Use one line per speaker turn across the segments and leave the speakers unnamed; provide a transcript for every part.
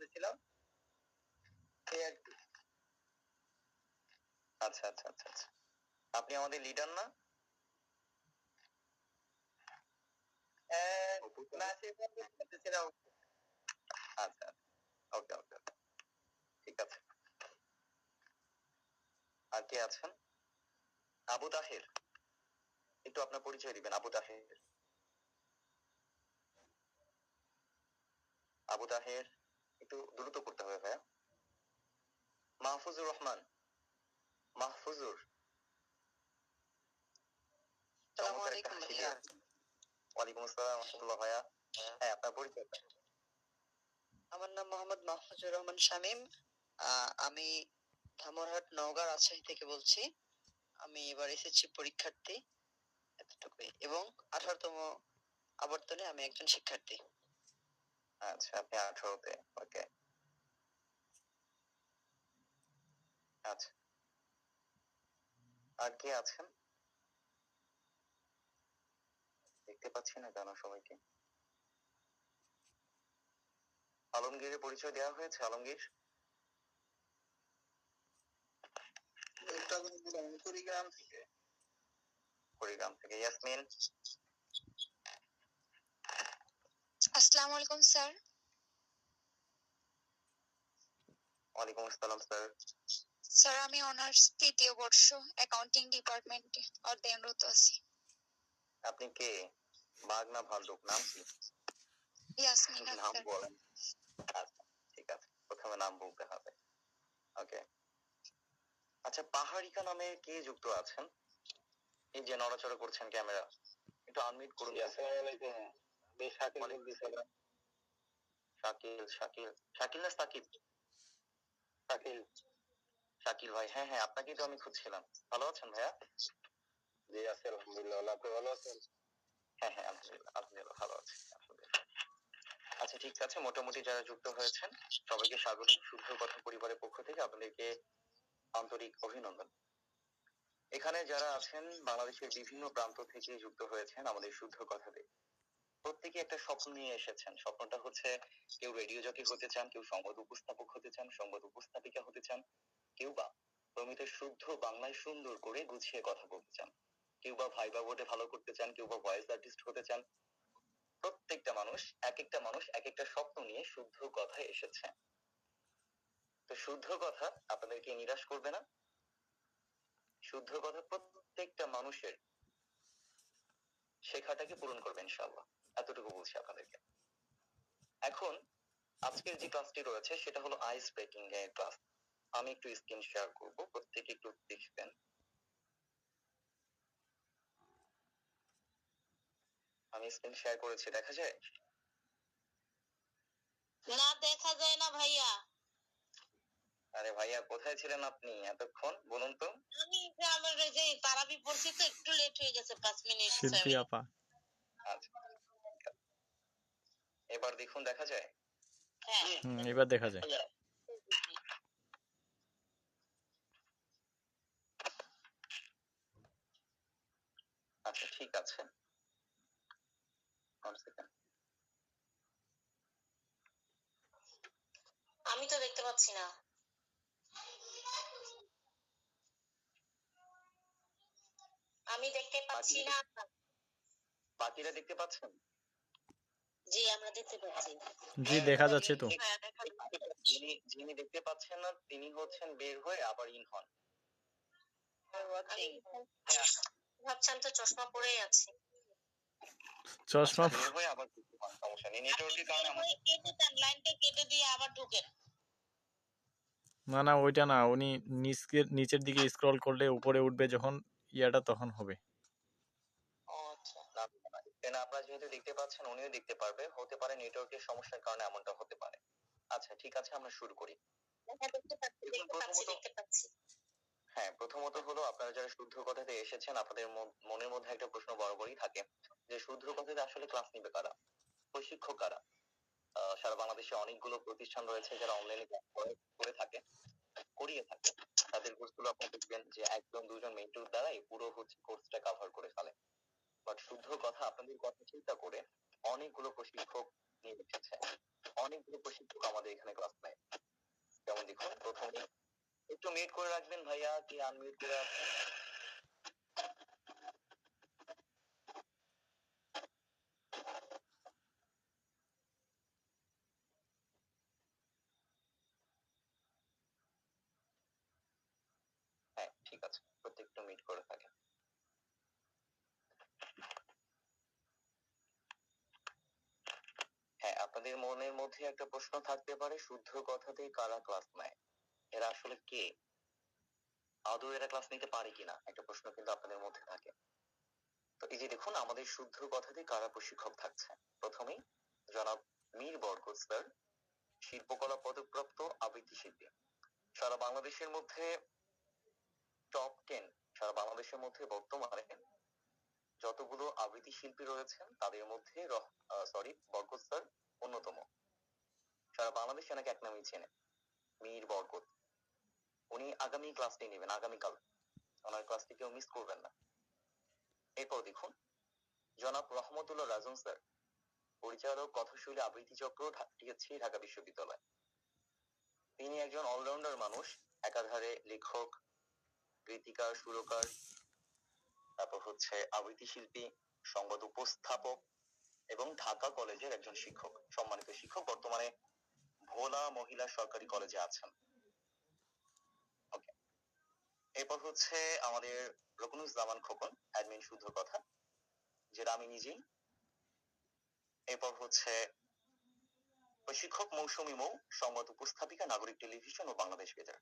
বলতেছিলাম এই আর কি। আচ্ছা আচ্ছা আচ্ছা আচ্ছা, আপনি আমাদের লিডার না? না, সেভাবে বলতেছিলাম। আচ্ছা, ওকে ওকে, ঠিক আছে। আর কে আছেন? আবু তাহের, একটু আপনার পরিচয় দিবেন। আবু তাহের, আবু তাহের একটু দ্রুত করতে হবে ভাইয়া। মাহফুজুর রহমান, মাহফুজুর। চমৎকার একটা হাসি দিয়ে। ওয়ালাইকুম আসসালাম ওয়া রাহমাতুল্লাহ ভাইয়া। হ্যাঁ, আপনার পরিচয়।
আমার নাম মোহাম্মদ মাহফুজুর রহমান শামীম। আমি ধামরহাট নওগাঁ রাজশাহী থেকে বলছি। আমি এবার এসএসসি পরীক্ষার্থী, এতটুকুই। এবং 18তম আবর্তনে আমি একজন শিক্ষার্থী।
আচ্ছা, আপনি 18তে। ওকে, আচ্ছা। আর কে আছেন? দেখতে পাচ্ছি না কেন সবাইকে। আলমগীরের পরিচয় দেওয়া হয়েছে? আলমগীর, কুড়িগ্রাম থেকে। কুড়িগ্রাম থেকে। ইয়াসমিন।
আসসালামু আলাইকুম স্যার।
ওয়ালাইকুম আসসালাম স্যার।
স্যার আমি অনার্স 3য় বর্ষ অ্যাকাউন্টিং ডিপার্টমেন্টে অধ্যয়নরত আছি।
আপনি কে? বাঘ না ভাল্লুক? নাম কি?
ইয়াসমিন
নাম
আক্তার।
বলেন। আচ্ছা, ঠিক আছে, প্রথমে নাম বলতে হবে। ওকে, আচ্ছা। পাহাড়িকা নামে কে যুক্ত আছেন? এই যে নড়াচড়া করছেন ক্যামেরা, একটু আনমিউট করুন। আসসালামু আলাইকুম। আমি শাকিল বলতেছিলাম। শাকিল, শাকিল, শাকিল না সাকিব? শাকিল। শাকিল ভাই, হ্যাঁ হ্যাঁ, আপনাকেই তো আমি খুঁজছিলাম। ভালো আছেন ভাইয়া? জি আছি আলহামদুলিল্লাহ। আপনি ভালো আছেন? হ্যাঁ হ্যাঁ, আলহামদুলিল্লাহ আলহামদুলিল্লাহ ভালো আছি, আলহামদুলিল্লাহ। আচ্ছা, ঠিক আছে। মোটামুটি যারা যুক্ত হয়েছেন সবাইকে স্বাগত। শুদ্ধ কথা পরিবারের পক্ষ থেকে আপনাদেরকে আন্তরিক অভিনন্দন। এখানে যারা আছেন বাংলাদেশের বিভিন্ন প্রান্ত থেকে যুক্ত হয়েছেন আমাদের শুদ্ধ কথাতে। প্রত্যেকে একটা স্বপ্ন নিয়ে এসেছেন। স্বপ্নটা হচ্ছে, কেউ রেডিও জকি হতে চান, কেউ সংবাদ উপস্থাপক হতে চান, সংবাদ উপস্থাপিকা হতে চান, কেউ বা প্রমিত শুদ্ধ বাংলায় সুন্দর করে গুছিয়ে কথা বলতে চান, কেউ বা ভাইবা বোর্ডে ভালো করতে চান, কেউ বা ভয়েস আর্টিস্ট হতে চান। প্রত্যেকটা মানুষ এক একটা স্বপ্ন নিয়ে শুদ্ধ কথায় এসেছে। তো শুদ্ধ কথা আপনাদেরকে নিরাশ করবে না। শুদ্ধ কথা প্রত্যেকটা মানুষের শেখাটাকে পূরণ করবে ইনশাআল্লাহ, এতটুকু বলছি আপনাদেরকে। এখন আজকের যে ক্লাসটি রয়েছে সেটা হলো আইস ব্রেকিং এর ক্লাস। আমি একটু স্ক্রিন শেয়ার করব, প্রত্যেকে একটু দেখবেন। আমি স্ক্রিন শেয়ার করেছি, দেখা যায়?
না, দেখা যায় না ভাইয়া।
আরে ভাইয়া, কোথায় ছিলেন আপনি এতক্ষণ বলুন তো?
আমি যে আমার ওই যে তারাবি পড়ছি তো, একটু লেট হয়ে গেছে, 5 মিনিট।
শিল্পী আপা।
আচ্ছা, এবার দেখুন, দেখা যায়?
হ্যাঁ,
এবার দেখা যায়।
আচ্ছা, ঠিক আছে।
আমি তো দেখতে পাচ্ছি না। আমি দেখতে পাচ্ছি না।
বাকিরা দেখতে পাচ্ছেন?
জি, আমরা দেখতে পাচ্ছি।
জি, দেখা যাচ্ছে তো।
যিনি দেখতে পাচ্ছেন না তিনি হচ্ছেন বের হয়ে আবার ইন হন।
ভাবছেন তো চশমা পরেই আছি।
চশমা
বের হয়ে আবার সমস্যা নেই, নেটওয়ার্কের কারণে
কেটে দেন, লাইনটা কেটে দিয়ে আবার ঢুকেন।
না ওইটা না, উনি নিচের দিকে স্ক্রল করলে উপরে উঠবে যখন ইয়াটা, তখন হবে।
আপনারা যেহেতু দেখতে পাচ্ছেন উনিও দেখতে পারবে, হতে পারে নেটওয়ার্কের সমস্যার কারণে এমনটা হতে পারে। আচ্ছা, ঠিক আছে, আমরা শুরু করি। হ্যাঁ, প্রথমত হলো আপনারা যারা শুদ্ধ কথাতে এসেছেন আপনাদের মনের মধ্যে একটা প্রশ্ন বরাবরই থাকে যে শুদ্ধ কথাতে আসলে ক্লাস নিবে কারা, প্রশিক্ষক কারা। সারা বাংলাদেশে অনেকগুলো প্রতিষ্ঠান রয়েছে যারা অনলাইনে ক্লাস করে থাকে, করিয়ে থাকে। তাদের কোর্সগুলো আপনি দেখবেন যে একজন দুজন মেন্টর দ্বারাই পুরো কোর্সটা কভার করে ফেলে। বাট শুদ্ধ কথা আপনাদের কথা চিন্তা করে অনেকগুলো প্রশিক্ষক নিয়ে এসেছে, অনেকগুলো প্রশিক্ষক আমাদের এখানে ক্লাস একটু মিউট করে রাখবেন ভাইয়া, কি আনমিউট করে আছেন? হ্যাঁ ঠিক আছে, প্রত্যেকটা মিউট করে থাকেন। হ্যাঁ, আপনাদের মনের মধ্যে একটা প্রশ্ন থাকতে পারে, শুদ্ধ কথাতে কারা ক্লাস নেয়, এরা আসলে কে, আদৌ এরা ক্লাস নিতে পারে কিনা, একটা প্রশ্ন কিন্তু আপনাদের মধ্যে থাকে। তো এই যে দেখুন, আমাদের শুদ্ধ কথাতে কারা প্রশিক্ষক থাকছে। প্রথমেই জনাব মীর বরকত স্যার, শিল্পকলা পদকপ্রাপ্ত আবৃত্তি শিল্পী। সারা বাংলাদেশের মধ্যে টপ 10, সারা বাংলাদেশের মধ্যে বর্তমানে যতগুলো আবৃত্তি শিল্পী রয়েছেন তাদের মধ্যে বরকত স্যার অন্যতম। সারা বাংলাদেশ এনাকে এক নামেই চেনে, মীর বরকত। উনি আগামী ক্লাসটি নেবেন, আগামীকাল ওনার ক্লাসটি কেউ মিস করবেন না। এরপর দেখুন জনাব রহমতুল্লাহ রাজন স্যার, পরিচালক, কথাশৈলী, আবৃত্তি চক্র, টিএসসি, ঢাকা বিশ্ববিদ্যালয়। তিনি একজন অলরাউন্ডার মানুষ, একাধারে লেখক, গীতিকার, সুরকার, তারপর আবৃত্তি শিল্পী, সংবাদ উপস্থাপক এবং ঢাকা কলেজের একজন শিক্ষক, সম্মানিত শিক্ষক। বর্তমানে ভোলা মহিলা সরকারি কলেজে আছেন। ওকে, এরপর আমাদের রকুনুজ্জামান খোকন, অ্যাডমিন শুদ্ধ কথা, যেটা আমি নিজেই। এরপর প্রশিক্ষক মৌসুমী মৌ, সংবাদ উপস্থাপিকা, নাগরিক টেলিভিশন ও বাংলাদেশ বেতার।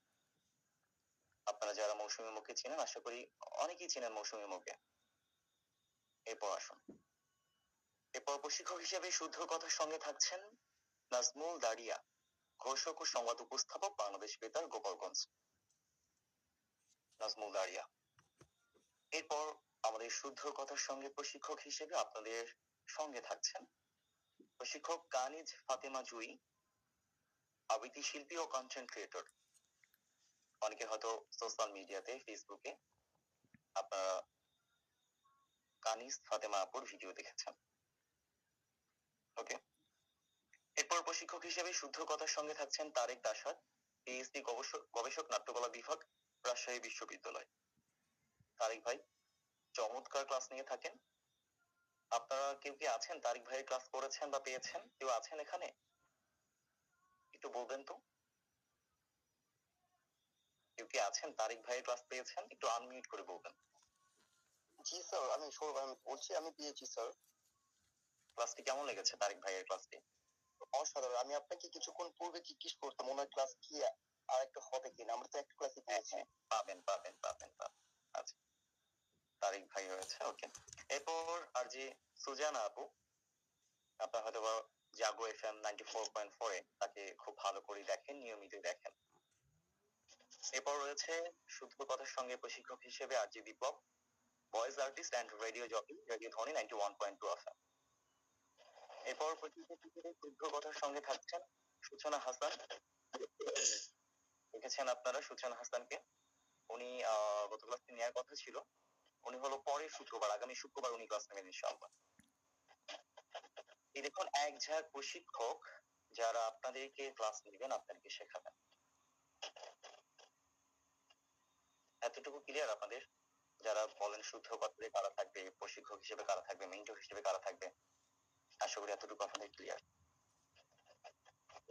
আপনারা যারা মৌসুমী মৌকে চেনেন, আশা করি অনেকেই চেনেন মৌসুমী মৌকে। এরপর আসুন, এরপর প্রশিক্ষক হিসেবে শুদ্ধ কথার সঙ্গে থাকছেন নাজমুল দারিয়া, ঘোষক ও সংবাদ উপস্থাপক, বাংলাদেশ বেতার, গোপালগঞ্জ। নাজমুল দারিয়া। এরপর আমাদের শুদ্ধ কথার সঙ্গে প্রশিক্ষক হিসেবে আপনাদের সঙ্গে থাকছেন প্রশিক্ষক কানিজ ফাতেমা জুই, আবৃত্তি শিল্পী ও কন্টেন্ট ক্রিয়েটর। অনেকে হয়তো সোশ্যাল মিডিয়াতে, ফেসবুকে আপনারা কানিজ ফাতেমা আপুর ভিডিও দেখেছেন। ওকে, এরপর প্রশিক্ষক হিসেবে শুদ্ধ কথার সঙ্গে থাকছেন তারেক দাসাদ, পিএইচডি গবেষক, নাট্যকলা বিভাগ, রাজশাহী বিশ্ববিদ্যালয়। তারেক ভাই চমৎকার ক্লাস নিয়ে থাকেন। আপনারা কেউ কি আছেন তারেক ভাইয়ের ক্লাস করেছেন বা পেয়েছেন? কেউ আছেন এখানে? একটু বলবেন তো, কেউ কি আছেন তারেক ভাইয়ের ক্লাস পেয়েছেন? একটু আনমিউট করে বলবেন। জি স্যার, আমি বলছি, আমি পেয়েছি স্যার। ক্লাসটি কেমন লেগেছে তারেক ভাইয়ের ক্লাসটি? অসাধারণ। আমি আপনাকে কিছুক্ষণ পূর্বে জিজ্ঞেস করতাম ওনার ক্লাস কি আর একটা হবে কিনা, আমরা তো একটা ক্লাসে পেয়েছি। পাবেন। আচ্ছা, তারেক ভাই রয়েছে। ওকে, এরপর আর যে সুজানা আপু, আপনার হয়তো জাগো FM 94.4 এ তাকে খুব ভালো করে দেখেন, নিয়মিত দেখেন। এরপর রয়েছে শুদ্ধ কথার সঙ্গে প্রশিক্ষক হিসেবে RJ Biplob, voice artist and radio jockey, radio Dhwani 91.2 FM। এরপর প্রশিক্ষক হিসেবে শুদ্ধ কথার সঙ্গে থাকছেন সূচনা হাসান। দেখেছেন আপনারা সূচনা হাসানকে, উনি গত ক্লাসে নেওয়ার কথা ছিল, উনি হলো পরের শুক্রবার, আগামী শুক্রবার উনি ক্লাস নেবেন ইনশাআল্লাহ। এই দেখুন এক ঝাঁক প্রশিক্ষক যারা আপনাদেরকে ক্লাস নেবেন, আপনাদেরকে শেখাবেন। এতটুকু ক্লিয়ার আপনাদের? যারা বলেন শুদ্ধ কথাতে কারা থাকবে, প্রশিক্ষক হিসেবে কারা থাকবে, মেন্টর হিসেবে কারা থাকবে, আশা করি এতটুকু আপনাদের ক্লিয়ার।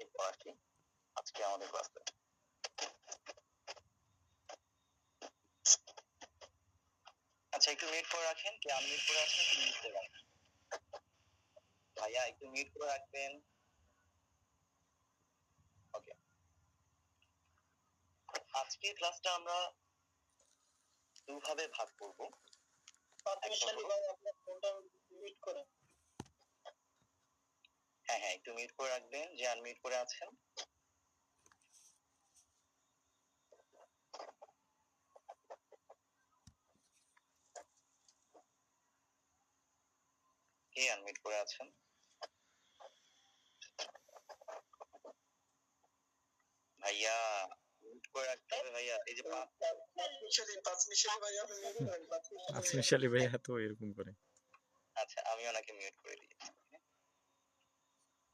এরপর আসি আজকে আমাদের ক্লাসে। আচ্ছা, একটু মিউট করে রাখেন, কে আনমিউট করে আছেন একটু মিউট করে রাখেন। ভাইয়া একটু মিউট করে রাখবেন। ওকে, আজকের ক্লাসটা আমরা দুভাবে ভাগ করব। হ্যাঁ, একটু মিউট করে রাখবেন যে আনমিউট করে আছেন। কে আনমিউট করে আছেন? ভাইয়া মিউট করে রাখতে হবে ভাইয়া। এই যে
পাঁচ মিশালি ভাইয়া তো এরকম করে।
আচ্ছা, আমি ওনাকে মিউট করে দিয়েছি।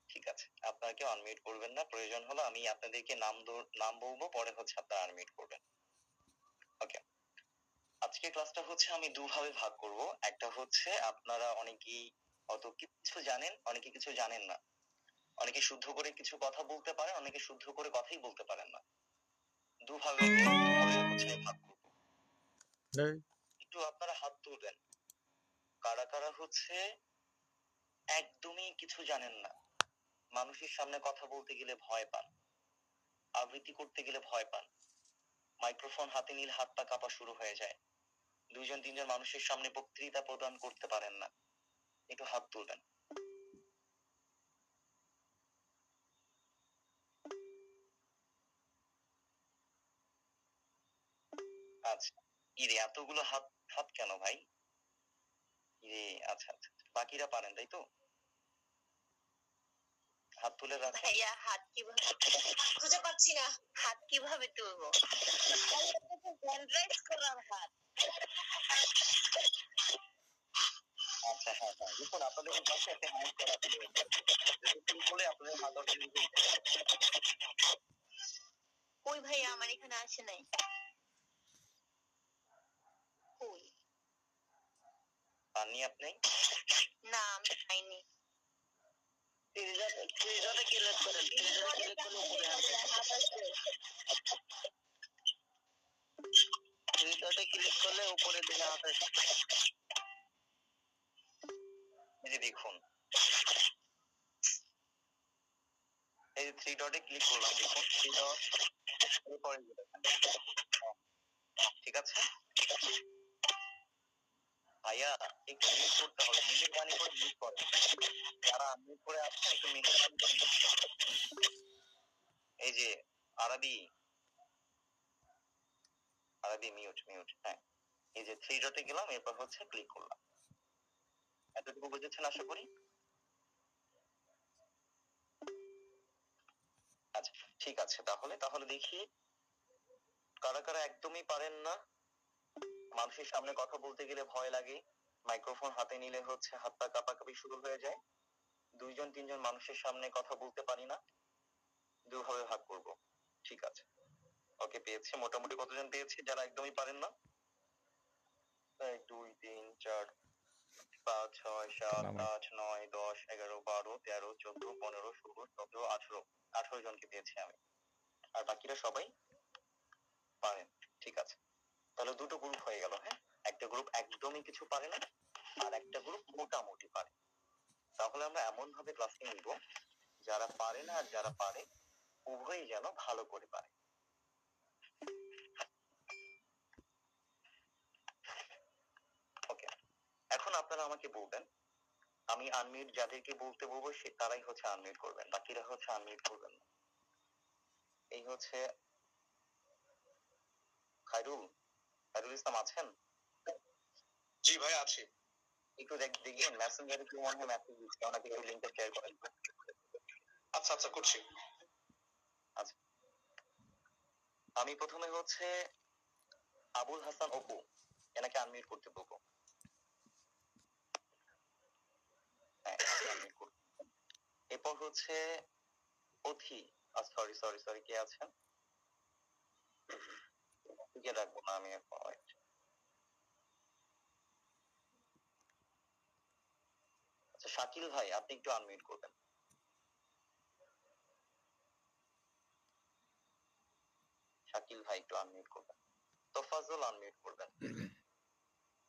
ঠিক আছে, আপনারা কেউ আনমিউট করবেন না, প্রয়োজন হলে আমি আপনাদেরকে নাম বলবো, পরে হচ্ছে আপনারা আনমিউট করবেন। ওকে, আজকে ক্লাসটা হচ্ছে আমি দুভাবে ভাগ করব। একটা হচ্ছে আপনারা অনেকেই অত কিছু জানেন, অনেকে কিছু জানেন না, অনেকে শুদ্ধ করে কিছু কথা বলতে পারে, অনেকে শুদ্ধ করে কথাই বলতে পারেন না। দুভাবে হচ্ছে আমি ভাগ করব। একটু আপনারা হাত তুলবেন, কারা কারা হচ্ছে একদমই কিছু জানেন না, মানুষের সামনে কথা বলতে গেলে ভয় পান, আবৃত্তি করতে গেলে ভয় পান, মাইক্রোফোন হাতে নিলে হাত পা কাঁপা শুরু হয়ে যায়, 2-3 মানুষের সামনে বক্তৃতা প্রদান করতে পারেন না, একটু হাত তুলবেন। আচ্ছা, ইরে এতগুলো হাত হাত কেন ভাই? ইরে আচ্ছা আচ্ছা, বাকিরা পারেন তাই তো? হাত তুলে রাখেন।
ভাইয়া হাত কিভাবে খুঁজে পাচ্ছি না, হাত কিভাবে তুলবো? হ্যান্ড করার হাত।
আচ্ছা হ্যাঁ হ্যাঁ, দেখুন আপনাদের এই পাশে একটা হ্যান্ড করা আছে, যদি ক্লিক করলে আপনাদের হাত অটোমেটিক
কই ভাইয়া, আমার এখানে আসে নাই। কই?
পাননি আপনি?
না, আমি পাইনি। থ্রিডটে ক্লিক করেন, থ্রিডটে ক্লিক করলে উপরে হাত আসবে। থ্রিডটে ক্লিক করলে উপরে দিকে হাত আসবে।
এই যে দেখুন, এই যে 3 ডটে ক্লিক করলাম, দেখুন 3 ডট, এরপরে ঠিক আছে ভাইয়া, একটু মিউট করতে হবে, মেহেরবানি করে মিউট করেন, যারা আনমিউট করে আছেন একটু মেহেরবানি করে মিউট করেন। এই যে আরবি মিউট মিউট, হ্যাঁ, এই যে 3 ডটে গেলাম, এরপর হচ্ছে ক্লিক করলাম। এতটুকু বুঝেছেন আশা করি। আচ্ছা ঠিক আছে, তাহলে দেখি কারা কারা একদমই পারেন না, মানুষের সামনে কথা বলতে গেলে ভয় লাগে, মাইক্রোফোন হাতে নিলে হচ্ছে হাত পা কাঁপাকাঁপি শুরু হয়ে যায়, 2-3 মানুষের সামনে কথা বলতে পারি না। দুভাবে ভাগ করব, ঠিক আছে। ওকে, পেয়েছি। মোটামুটি কতজন পেয়েছি যারা একদমই পারেন না? 1 2 3 4 5 6 7 8 9 10 11 12 13 14 15 16 17 18 18 জনকে পেয়েছি আমি, আর বাকিরা সবাই পারেন। ঠিক আছে, তাহলে দুটো গ্রুপ হয়ে গেল। হ্যাঁ, একটা গ্রুপ একদমই কিছু পারে না, আর একটা গ্রুপ মোটামুটি পারে। তাহলে আমরা এমন ভাবে ক্লাসে নিব, যারা পারে না আর যারা পারে উভয়ই যেন ভালো করে পারে। ওকে, এখন আপনারা আমাকে বলবেন, আমি আনমিউট যাদেরকে বলতে বলবো তারাই হচ্ছে আনমিউট করবেন, বাকিরা হচ্ছে আনমিউট করবেন না। এই হচ্ছে খায়রুল ইসলাম আছেন? জি ভাই আছি। একটু দেখবেন মেসেঞ্জারে কি মনে হয় মেসেজ দিচ্ছে, ওনাকে একটু লিংকটা শেয়ার করেন। আচ্ছা আচ্ছা, করছি। আচ্ছা, আমি প্রথমে হচ্ছে আবুল হাসান অপু, এনাকে আনমিউট করতে বলবো। হ্যাঁ, আনমিউট করতে। এরপর হচ্ছে অথি, সরি কে আছেন? কে রাখবো না আমি এখন। আচ্ছা, শাকিল ভাই আপনি একটু আনমিউট করবেন। শাকিল ভাই একটু আনমিউট করবেন। তোফাজ্জল আনমিউট করবেন।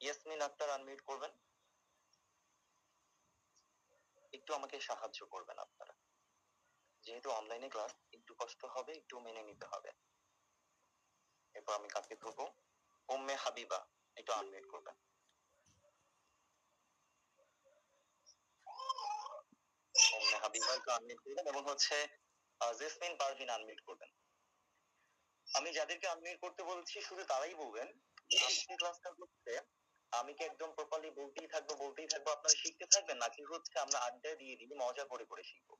ইয়াসমিন আক্তার আনমিউট করবেন। একটু আমাকে সাহায্য করবেন আপনারা, যেহেতু অনলাইনে ক্লাস, একটু কষ্ট হবে, একটু মেনে নিতে হবে। এরপর আমি কাকে ধরবো? উম্মে হাবিবা একটু আনমিউট করবেন। উম্মে হাবিবা একটু আনমিউট করবেন, এবং হচ্ছে জেসমিন পারভিন আনমিউট করবেন। আমি যাদেরকে আনমিউট করতে বলছি শুধু তারাই বলবেন। আজকে ক্লাসটা হচ্ছে আমি কি একদম প্রপারলি বলতেই থাকবো আপনারা শিখতে থাকবেন, নাকি হচ্ছে আমরা আড্ডা দিয়ে মজা করে করে শিখবো?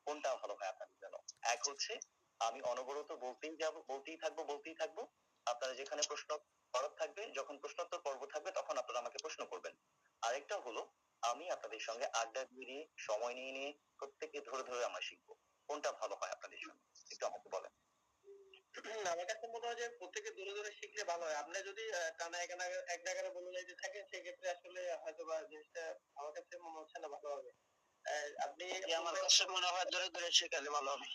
কোনটা ভালো হয় আপনাদের জন্য? এক হচ্ছে আমি অনবরত বলতেই থাকবো, আপনারা যেখানে প্রশ্ন করার থাকবে, যখন প্রশ্নোত্তর পর্ব থাকবে তখন আপনারা আমাকে প্রশ্ন করবেন। আরেকটা হলো আমি আপনাদের সঙ্গে আড্ডা দিয়ে সময় নিয়ে নিয়ে প্রত্যেকে ধরে ধরে আমরা শিখবো, কোনটা ভালো হয় আপনাদের জন্য একটু আমাকে বলেন। আমার কাছে মনে হয় যে প্রত্যেকে দূরে দূরে শিখলে ভালো হয়। আপনি যদি টানা এক জায়গায় বলে যাইতে থাকেন সেক্ষেত্রে আসলে হয়তো বা জিনিসটা আমার কাছে মনে হচ্ছে না ভালো হবে। আপনি আমার কাছে মনে হয় দূরে দূরে শেখালে ভালো হবে।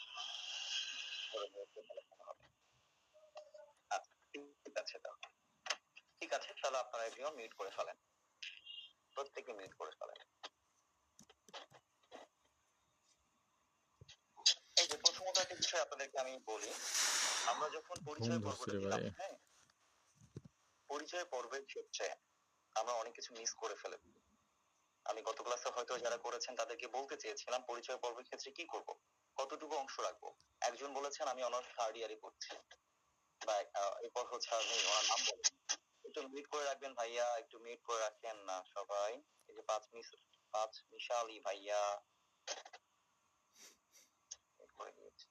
আচ্ছা, ঠিক আছে তাহলে। ঠিক আছে, তাহলে আপনারা এগুলো মিউট করে ফেলেন, প্রত্যেকে মিউট করে ফেলেন। এই যে প্রথমত একটা বিষয় আপনাদেরকে আমি বলি, আমরা যখন
ঘুম
পরিচয়
ধরছে
পর্বটা
রে
দিলাম,
ভাই।
হ্যাঁ, পরিচয় পর্বের ক্ষেত্রে আমরা অনেক কিছু মিস করে ফেলেছি। আমি গত ক্লাসে হয়তো যারা করেছেন তাদেরকে বলতে চেয়েছিলাম পরিচয় পর্বের ক্ষেত্রে কি করব, কতটুকু অংশ রাখবো। একজন বলেছেন আমি অনার্স থার্ড ইয়ারে পড়ছি, বা এরপর হচ্ছে আপনি ওনার নাম বলেন, একটু মিউট করে রাখবেন ভাইয়া, একটু মিউট করে রাখেন না সবাই। এই যে পাঁচ মিশালি ভাইয়া mute করে দিয়েছি।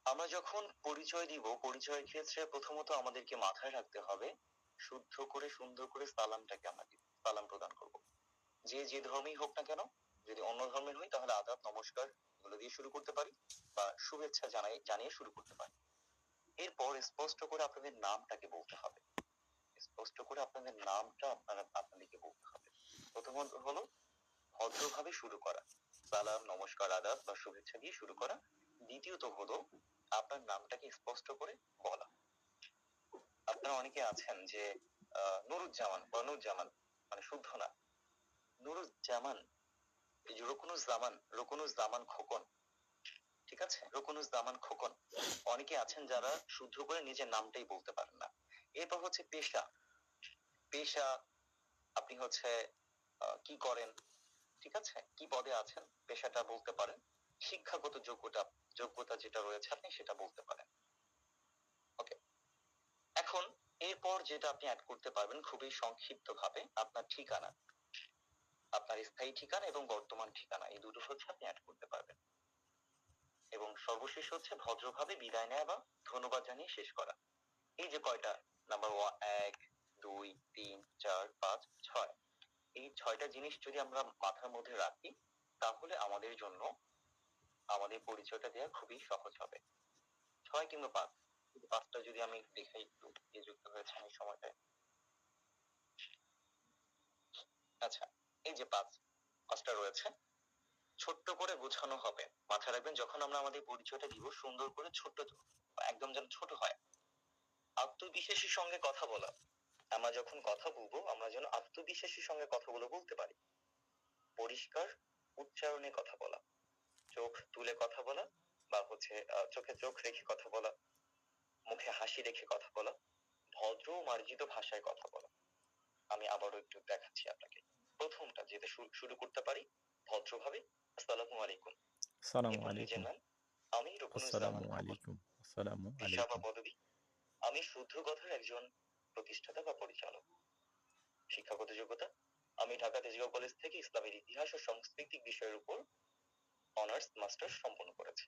আমরা যখন পরিচয় দিব, পরিচয়ের ক্ষেত্রে প্রথমত আমাদেরকে মাথায় রাখতে হবে শুদ্ধ করে সুন্দর করে সালামটাকে আমরা দিব, সালাম প্রদান করব। যে যে ধর্মেই হোক না কেন, যদি অন্য ধর্মের হই তাহলে আদাব নমস্কার এগুলো দিয়ে শুরু করতে পারি, বা শুভেচ্ছা জানিয়ে শুরু করতে পারি। এরপর স্পষ্ট করে আপনাদের নামটাকে বলতে হবে, স্পষ্ট করে আপনাদের নামটা আপনাদেরকে বলতে হবে। প্রথমত হলো ভদ্রভাবে শুরু করা, সালাম নমস্কার আদাব বা শুভেচ্ছা দিয়ে শুরু করা। দ্বিতীয়ত হলো আপনার নামটাকে স্পষ্ট করে বলা। আপনারা অনেকে আছেন যে নুরুজ্জামান বা নুরজামান, মানে শুদ্ধ না, নুরুজ্জামান, এই যে রকুনুজ্জামান খোকন, ঠিক আছে, রকুনুজ্জামান খোকন। অনেকে আছেন যারা শুদ্ধ করে নিজের নামটাই বলতে পারেন না। এরপর হচ্ছে পেশা, পেশা আপনি হচ্ছে কি করেন, ঠিক আছে, কি পদে আছেন পেশাটা বলতে পারেন। শিক্ষাগত যোগ্যতা যেটা রয়েছে আপনি সেটা বলতে পারেন। ওকে, এখন এরপর যেটা আপনি অ্যাড করতে পারবেন খুবই সংক্ষিপ্ত ভাবে আপনার ঠিকানা, আপনার স্থায়ী ঠিকানা এবং বর্তমান ঠিকানা, এই দুটো হচ্ছে আপনি অ্যাড করতে পারবেন। এবং সর্বশেষ হচ্ছে ভদ্রভাবে বিদায় নেওয়া বা ধন্যবাদ জানিয়ে শেষ করা। এই যে কয়টা, নাম্বার 1 2 3 4 5 6, এই 6টা জিনিস যদি আমরা মাথার মধ্যে রাখি তাহলে আমাদের জন্য আমাদের পরিচয়টা দেওয়া খুবই সহজ হবে। 6 কিংবা 5, 5টা যদি আমি দেখাই একটু কে যুক্ত হয়েছে এই সময়টায়। আচ্ছা, এই যে 5টা রয়েছে, ছোট্ট করে গোছানো হবে। মাথায় রাখবেন যখন আমরা আমাদের পরিচয়টা দিব সুন্দর করে ছোট্ট, একদম যেন ছোট হয়। আত্মবিশ্বাসের সঙ্গে কথা বলা, আমরা যখন কথা বলবো আমরা যেন আত্মবিশ্বাসের সঙ্গে কথাগুলো বলতে পারি। পরিষ্কার উচ্চারণে কথা বলা, চোখ তুলে কথা বলা, বা হচ্ছে চোখে চোখ রেখে কথা বলা, মুখে হাসি রেখে কথা বলা, ভদ্র ও মার্জিত ভাষায় কথা বলা। আমি আবারও একটু দেখাচ্ছি আপনাকে। প্রথমটা যেটা শুরু করতে পারি ভদ্রভাবে, আসসালামু আলাইকুম।
আসসালামু
এরপর নিজের
আলাইকুম।
নাম, আমি রকুনুজ্জামান
আসসালামু
খোকন।
আলাইকুম। আসসালামু
পেশা বা
আলাইকুম।
পদবি, আমি শুদ্ধ কথার একজন প্রতিষ্ঠাতা বা পরিচালক। শিক্ষাগত যোগ্যতা, আমি ঢাকা তেজগাঁও কলেজ থেকে ইসলামের ইতিহাস ও সাংস্কৃতিক বিষয়ের উপর অনার্স মাস্টার্স সম্পন্ন করেছি।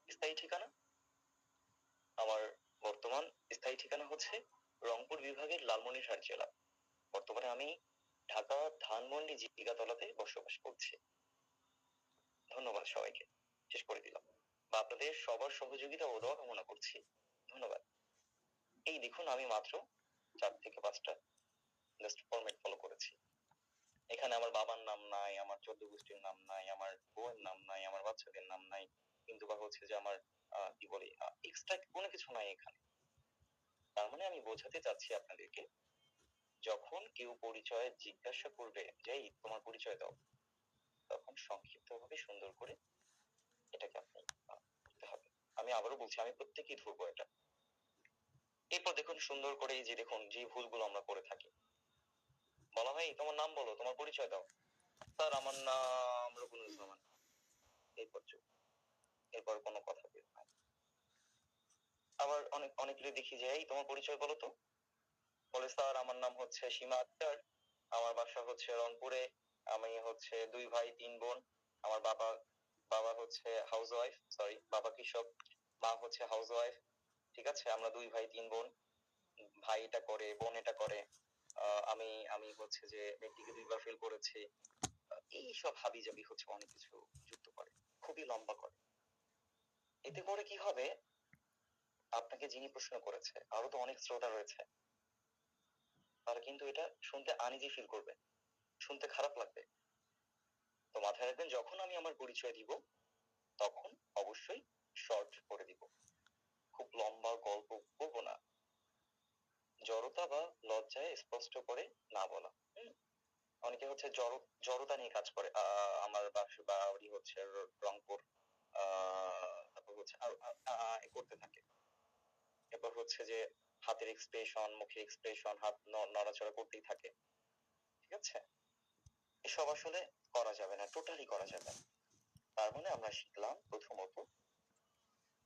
স্থায়ী ঠিকানা, আমার বর্তমান স্থায়ী ঠিকানা হচ্ছে রংপুর বিভাগের লালমনিরহাট জেলা। বর্তমানে আমি ঢাকা ধানমন্ডি জিগাতলাতে বসবাস করছি। ধন্যবাদ সবাইকে, শেষ করে দিলাম, বা আপনাদের সবার সহযোগিতা ও দোয়া কামনা করছি। ধন্যবাদ। এই দেখুন আমি মাত্র 4 থেকে 5টা জাস্ট ফরম্যাট ফলো করেছি। এখানে আমার বাবার নাম নাই, আমার 14 গোষ্ঠীর নাম নাই, আমার বউয়ের নাম নাই, আমার বাচ্চাদের নাম নাই, কিন্তু বা হচ্ছে যে আমার কি বলি এক্সট্রা কোনো কিছু নাই এখানে। তার মানে আমি বোঝাতে চাচ্ছি আপনাদেরকে, যখন কেউ পরিচয় জিজ্ঞাসা করবে যে এই তোমার পরিচয় দাও, তখন সংক্ষিপ্ত ভাবে সুন্দর করে এটাকে আপনি করতে হবে। আমি আবারও বলছি, আমি প্রত্যেকেই ধরবো এটা। এরপর দেখুন সুন্দর করে, এই যে দেখুন যে ভুলগুলো আমরা করে থাকি, বলা হয় তোমার নাম বলো, তোমার পরিচয় দাও, স্যার আমার নাম রকুনুজ্জামান, এরপর চুপ, এরপর কোনো কথা বের হয়। আবার অনেকেরই দেখি যে এই তোমার পরিচয় বলো তো, বলে স্যার আমার নাম হচ্ছে সীমা আক্তার, আমার বাসা হচ্ছে রংপুরে, আমি হচ্ছে 2 ভাই 3 বোন, আমার বাবা বাবা হচ্ছে হাউস ওয়াইফ, সরি বাবা কৃষক, মা হচ্ছে হাউস ওয়াইফ, ঠিক আছে, আমরা 2 ভাই 3 বোন, ভাই এটা করে বোন এটা করে, আমি আমি হচ্ছে যে মেট্রিকে 2 বার ফেল করেছি। এইসব হাবিজাবি হচ্ছে অনেক কিছু যুক্ত করে, খুবই লম্বা করে। এতে করে কি হবে, আপনাকে যিনি প্রশ্ন করেছে আরো তো অনেক শ্রোতা রয়েছে, তারা কিন্তু এটা শুনতে আনইজি ফিল করবে, শুনতে খারাপ লাগবে। তো মাথায় রাখবেন, যখন আমি আমার পরিচয় দিব তখন অবশ্যই শর্ট করে দিব, খুব লম্বা গল্প করবো না, জড়তা বা লজ্জায় স্পষ্ট করে না বলা। অনেকে হচ্ছে জড়তা নিয়ে কাজ করে। আমার বাড়ি হচ্ছে রংপুর, তারপর হচ্ছে করতে থাকে। এরপর হচ্ছে যে হাতের এক্সপ্রেশন, মুখের এক্সপ্রেশন, হাত নড়াচড়া করতেই থাকে। ঠিক আছে, এসব আসলে করা যাবে না, টোটালি করা যাবে না। তার মানে আমরা শিখলাম প্রথমত,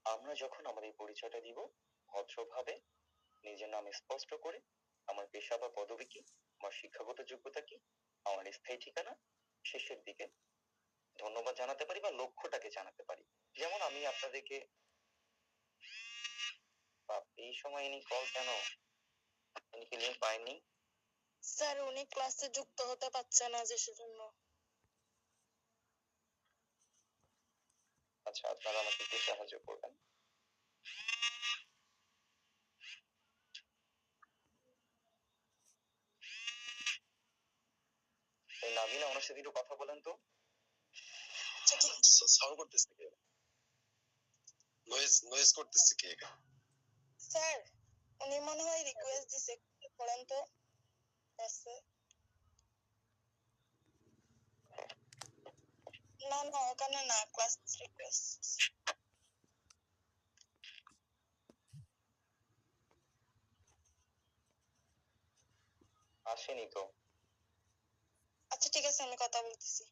আমরা যখন আমাদের পরিচয়টা দিব ভদ্রভাবে, নিজের নাম স্পষ্ট করে, আমার পেশা বা পদবি কি, আমার শিক্ষাগত যোগ্যতা কি, আমার স্থায়ী ঠিকানা, শেষের দিকে ধন্যবাদ জানাতে পারি বা লক্ষ্যটাকে জানাতে পারি। যেমন আমি আপনাদেরকে, এই সময় ইনি কল কেন, ইনি কি লিঙ্ক পায়নি?
স্যার উনি ক্লাসে যুক্ত হতে পারছে না, যে সেজন্য।
আচ্ছা, আপনারা আমাকে একটু সাহায্য করবেন। এই নাবিনা, ওনার সাথে একটু কথা বলেন তো। সাউন্ড করতেছে কে? নয়েজ করতেছে কে?
স্যার উনি মনে হয় রিকোয়েস্ট দিছে, করেন তো। না না, ওখানে না, ক্লাস রিকোয়েস্ট।
আসেনি তো।
আচ্ছা ঠিক আছে, আমি কথা বলতেছি।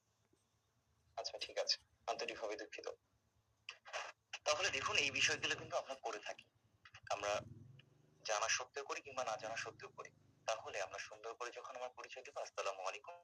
আচ্ছা ঠিক আছে, আন্তরিকভাবে দুঃখিত। তাহলে দেখুন, এই বিষয়গুলো কিন্তু আমরা করে থাকি, আমরা জানা সত্ত্বেও করি কিংবা না জানা সত্ত্বেও করি। তাহলে আমরা সুন্দর করে যখন আমার পরিচয় দেবো, আসসালামু আলাইকুম